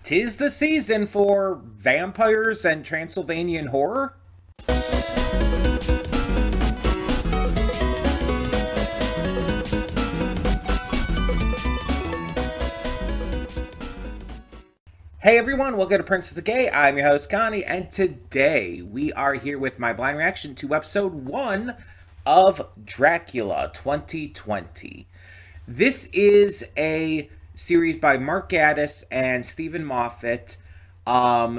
'Tis the season for vampires and Transylvanian horror. Hey everyone, welcome to Princess of Gay. I'm your host Connie, and today we are here with my blind reaction to episode 1 of Dracula 2020. This is a series by Mark Gatiss and Stephen Moffat.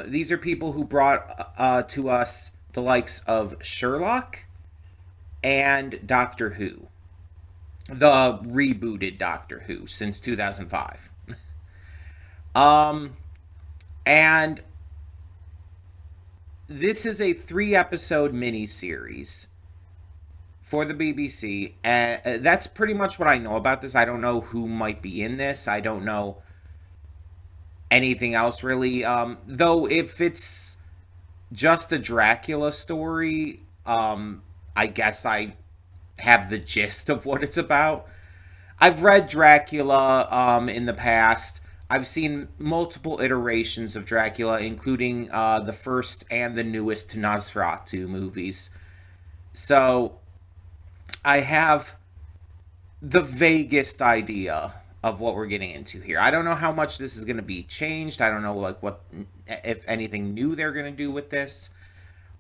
These are people who brought to us the likes of Sherlock and Doctor Who. The rebooted Doctor Who since 2005. And this is a 3-episode miniseries for the BBC, and that's pretty much what I know about this. I don't know who might be in this. I don't know anything else, really. Though, if it's just a Dracula story, I guess I have the gist of what it's about. I've read Dracula in the past. I've seen multiple iterations of Dracula, including the first and the newest Nosferatu movies. So, I have the vaguest idea of what we're getting into here. I don't know how much this is going to be changed. I don't know, like, what, if anything new they're going to do with this.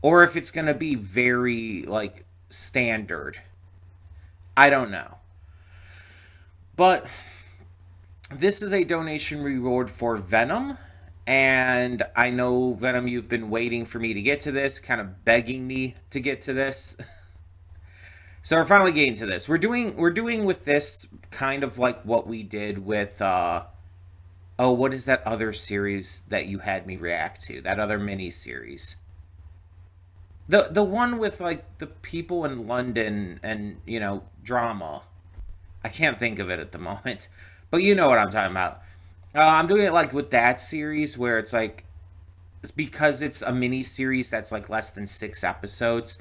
Or if it's going to be very, like, standard. I don't know. But this is a donation reward for Venom, and I know, Venom, you've been waiting for me to get to this, kind of begging me to get to this. So we're finally getting to this. We're doing with this kind of like what we did with, what is that other series that you had me react to? That other mini-series. The one with, like, the people in London and, you know, drama. I can't think of it at the moment. But you know what I'm talking about. I'm doing it like with that series where it's like, because it's a mini series that's like less than 6 episodes,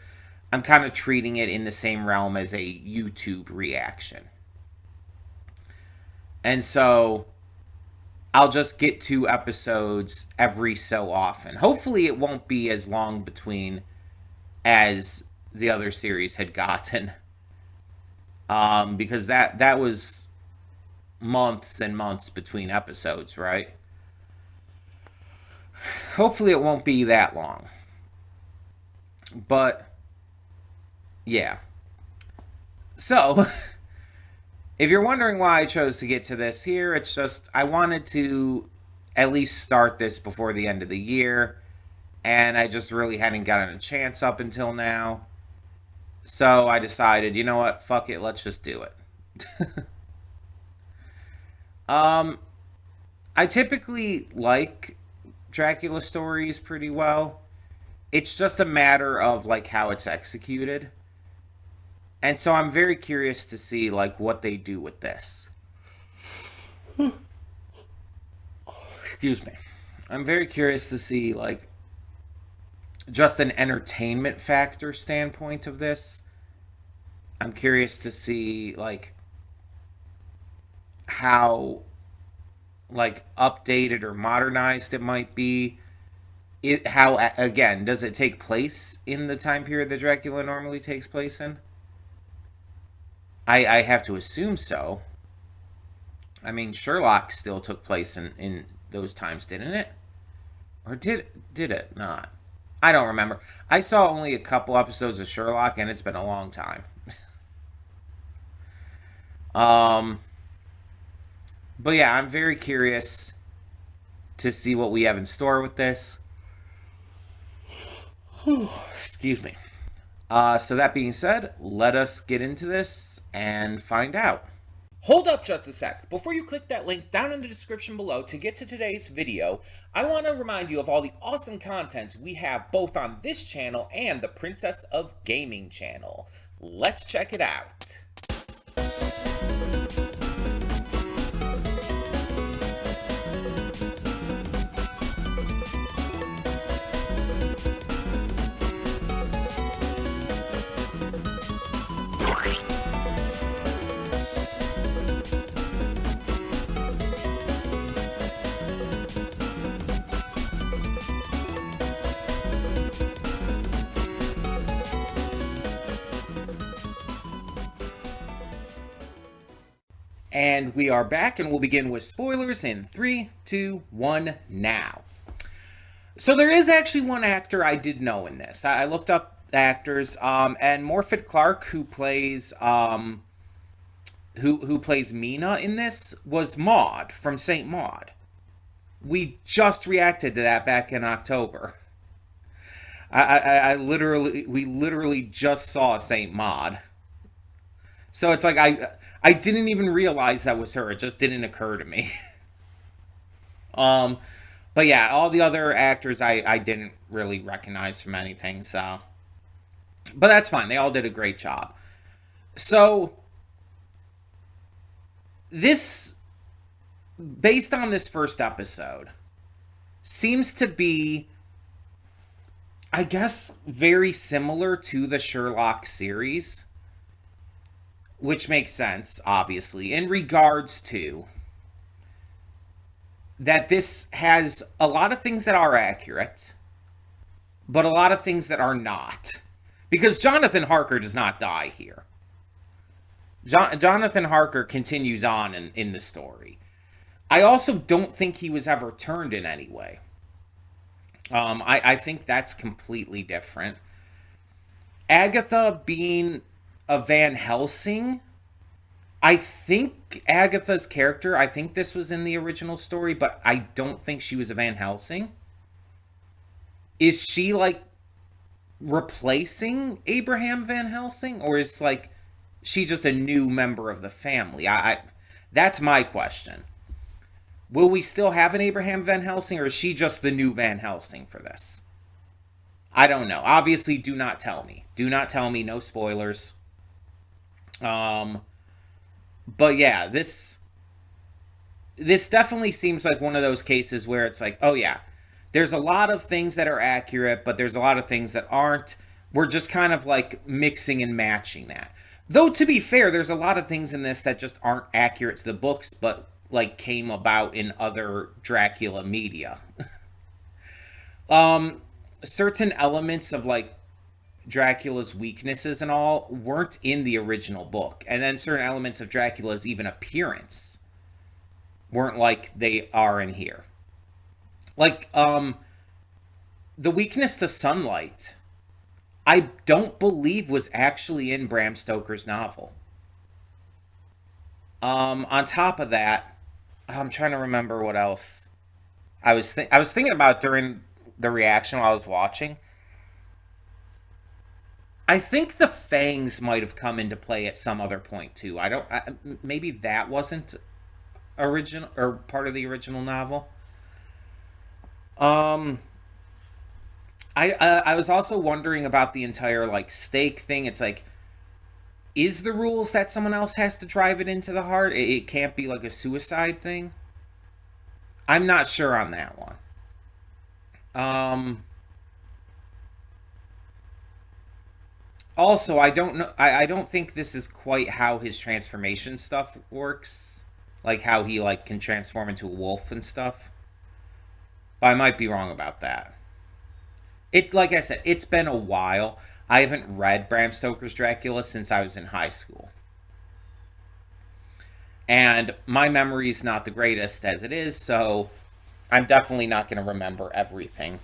I'm kind of treating it in the same realm as a YouTube reaction. And so I'll just get 2 episodes every so often. Hopefully it won't be as long between as the other series had gotten. Because that was months and months between episodes, right? Hopefully it won't be that long. But yeah. So, if you're wondering why I chose to get to this here, it's just I wanted to at least start this before the end of the year, and I just really hadn't gotten a chance up until now. So I decided, you know what, fuck it, let's just do it. I typically like Dracula stories pretty well. It's just a matter of, like, how it's executed. And so I'm very curious to see, like, what they do with this. Excuse me. I'm very curious to see, like, just an entertainment factor standpoint of this. I'm curious to see, like, how, like, updated or modernized it might be. How, again, does it take place in the time period that Dracula normally takes place in? I have to assume so. I mean, Sherlock still took place in those times, didn't it? Or did it not? I don't remember. I saw only a couple episodes of Sherlock, and it's been a long time. But yeah, I'm very curious to see what we have in store with this. Excuse me. So that being said, let us get into this and find out. Hold up just a sec. Before you click that link down in the description below to get to today's video, I want to remind you of all the awesome content we have both on this channel and the Princess of Gaming channel. Let's check it out. And we are back, and we'll begin with spoilers in 3, 2, 1, now. So there is actually one actor I did know in this. I looked up actors, and Morfydd Clark, who plays who plays Mina in this, was Maud from Saint Maud. We just reacted to that back in October. We literally just saw Saint Maud. So it's like I didn't even realize that was her. It just didn't occur to me. um, but yeah, all the other actors I didn't really recognize from anything. So, but that's fine. They all did a great job. So this, based on this first episode, seems to be, I guess, very similar to the Sherlock series, which makes sense, obviously, in regards to that this has a lot of things that are accurate, but a lot of things that are not. Because Jonathan Harker does not die here. Jonathan Harker continues on in the story. I also don't think he was ever turned in any way. I think that's completely different. Agatha being a Van Helsing, I think Agatha's character, I think this was in the original story, but I don't think she was a Van Helsing. Is she like replacing Abraham Van Helsing, or is like she just a new member of the family? I that's my question. Will we still have an Abraham Van Helsing, or is she just the new Van Helsing for this? I don't know. Obviously, do not tell me. Do not tell me. No spoilers. But yeah, this definitely seems like one of those cases where it's like, oh yeah, there's a lot of things that are accurate, but there's a lot of things that aren't. We're just kind of like mixing and matching that. Though to be fair, there's a lot of things in this that just aren't accurate to the books, but like came about in other Dracula media. Certain elements of like Dracula's weaknesses and all weren't in the original book, and then certain elements of Dracula's even appearance weren't like they are in here. Like the weakness to sunlight, I don't believe was actually in Bram Stoker's novel. On top of that, I'm trying to remember what else I was thinking about during the reaction while I was watching. I think the fangs might have come into play at some other point too. Maybe that wasn't original or part of the original novel. Um, I was also wondering about the entire like stake thing. It's like, is the rules that someone else has to drive it into the heart? It can't be like a suicide thing. I'm not sure on that one. Um, Also, I don't know. I don't think this is quite how his transformation stuff works. Like how he like can transform into a wolf and stuff. I might be wrong about that. It like I said, it's been a while. I haven't read Bram Stoker's Dracula since I was in high school. And my memory is not the greatest as it is, so I'm definitely not going to remember everything.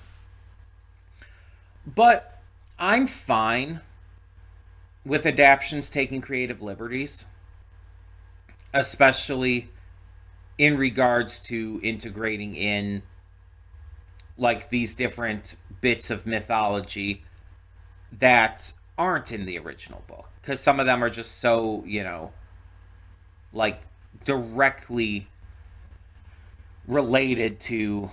But I'm fine with adaptions taking creative liberties, especially in regards to integrating in like these different bits of mythology that aren't in the original book, because some of them are just so, like directly related to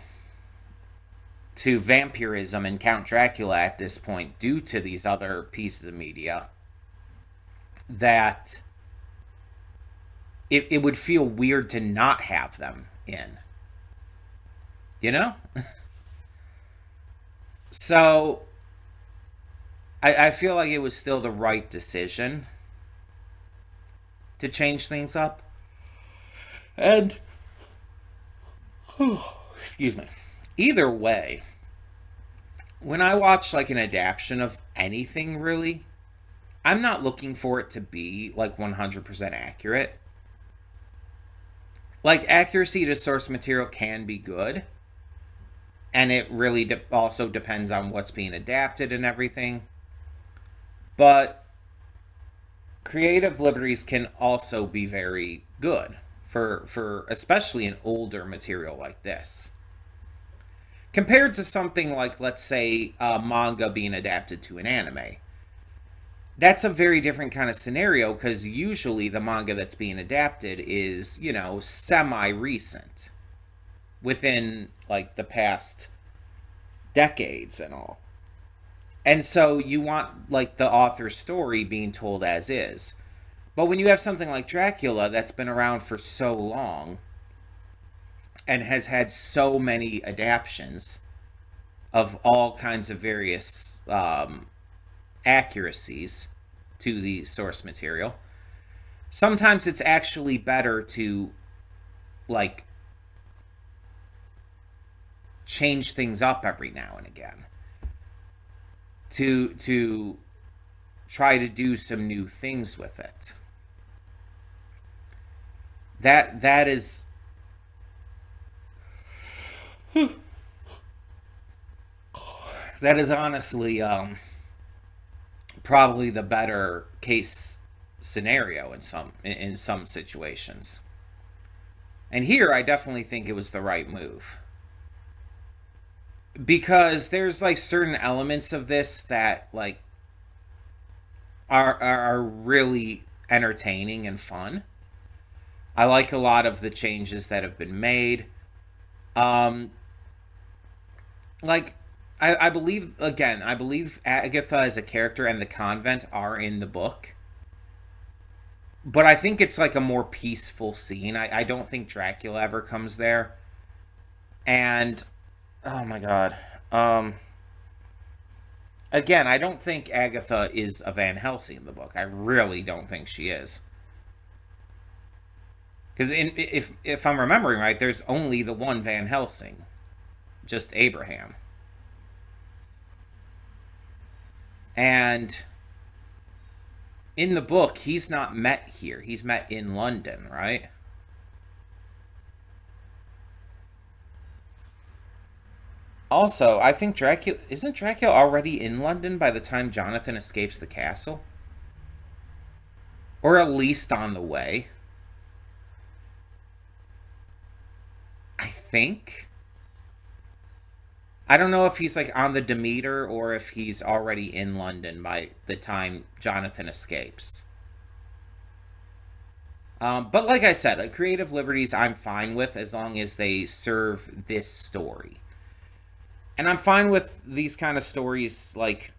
vampirism and Count Dracula at this point due to these other pieces of media that it would feel weird to not have them in. You know? So I feel like it was still the right decision to change things up. And excuse me. Either way, when I watch like an adaptation of anything really, I'm not looking for it to be like 100% accurate. Like, accuracy to source material can be good, and it really also depends on what's being adapted and everything. But creative liberties can also be very good for especially an older material like this. Compared to something like, let's say, manga being adapted to an anime. That's a very different kind of scenario because usually the manga that's being adapted is, semi recent within like the past decades and all. And so you want like the author's story being told as is. But when you have something like Dracula that's been around for so long and has had so many adaptations of all kinds of various accuracies to the source material, sometimes it's actually better to like change things up every now and again to try to do some new things with it. That is that is honestly probably the better case scenario in some situations. And here I definitely think it was the right move. Because there's like certain elements of this that like are really entertaining and fun. I like a lot of the changes that have been made. Um like I believe again, I believe Agatha as a character and the convent are in the book. But I think it's like a more peaceful scene. I don't think Dracula ever comes there. And oh my god. Um Again, I don't think Agatha is a Van Helsing in the book. I really don't think she is. Because if I'm remembering right, there's only the one Van Helsing, just Abraham, and in the book he's not met here. He's met in London, right? Also, I think Dracula isn't Dracula already in London by the time Jonathan escapes the castle, or at least on the way. I think. I don't know if he's like on the Demeter or if he's already in London by the time Jonathan escapes. But like I said, creative liberties I'm fine with as long as they serve this story. And I'm fine with these kind of stories like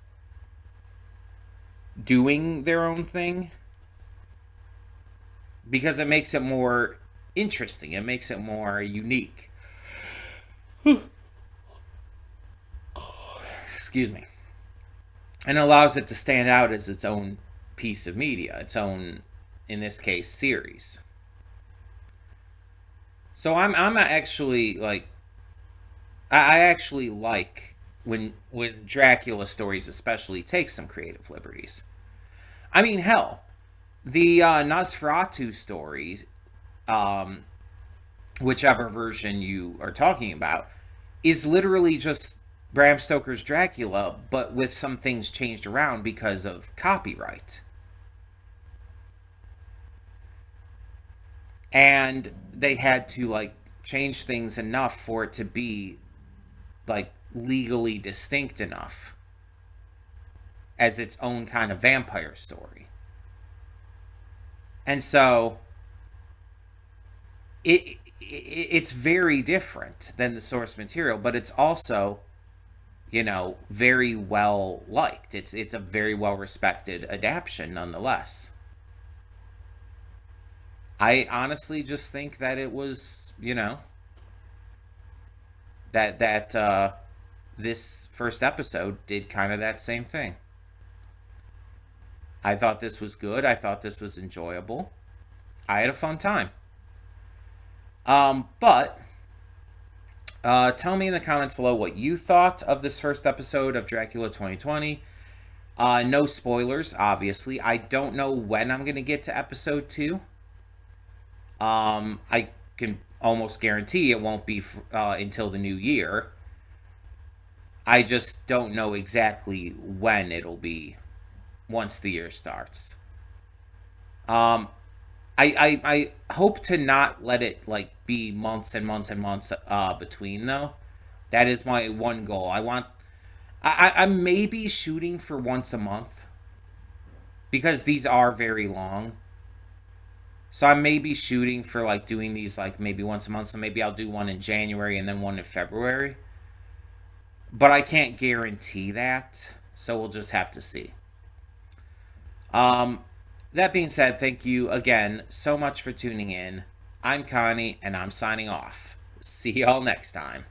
doing their own thing because it makes it more interesting. It makes it more unique. Excuse me. And allows it to stand out as its own piece of media, its own, in this case, series. So I'm actually like I actually like when Dracula stories especially take some creative liberties. I mean, hell, the Nosferatu story, um, whichever version you are talking about, is literally just Bram Stoker's Dracula, but with some things changed around because of copyright. And they had to like change things enough for it to be like legally distinct enough as its own kind of vampire story. And so it's very different than the source material, but it's also, very well liked. It's a very well respected adaptation nonetheless. I honestly just think that it was, that this first episode did kind of that same thing. I thought this was good. I thought this was enjoyable. I had a fun time. But tell me in the comments below what you thought of this first episode of Dracula 2020. No spoilers, obviously. I don't know when I'm going to get to episode 2. I can almost guarantee it won't be until the new year. I just don't know exactly when it'll be once the year starts. Um, I hope to not let it like be months and months and months between though. That is my one goal. I'm maybe shooting for once a month because these are very long. So I may be shooting for like doing these like maybe once a month. So maybe I'll do one in January and then one in February. But I can't guarantee that. So we'll just have to see. Um, that being said, thank you again so much for tuning in. I'm Connie and I'm signing off. See y'all next time.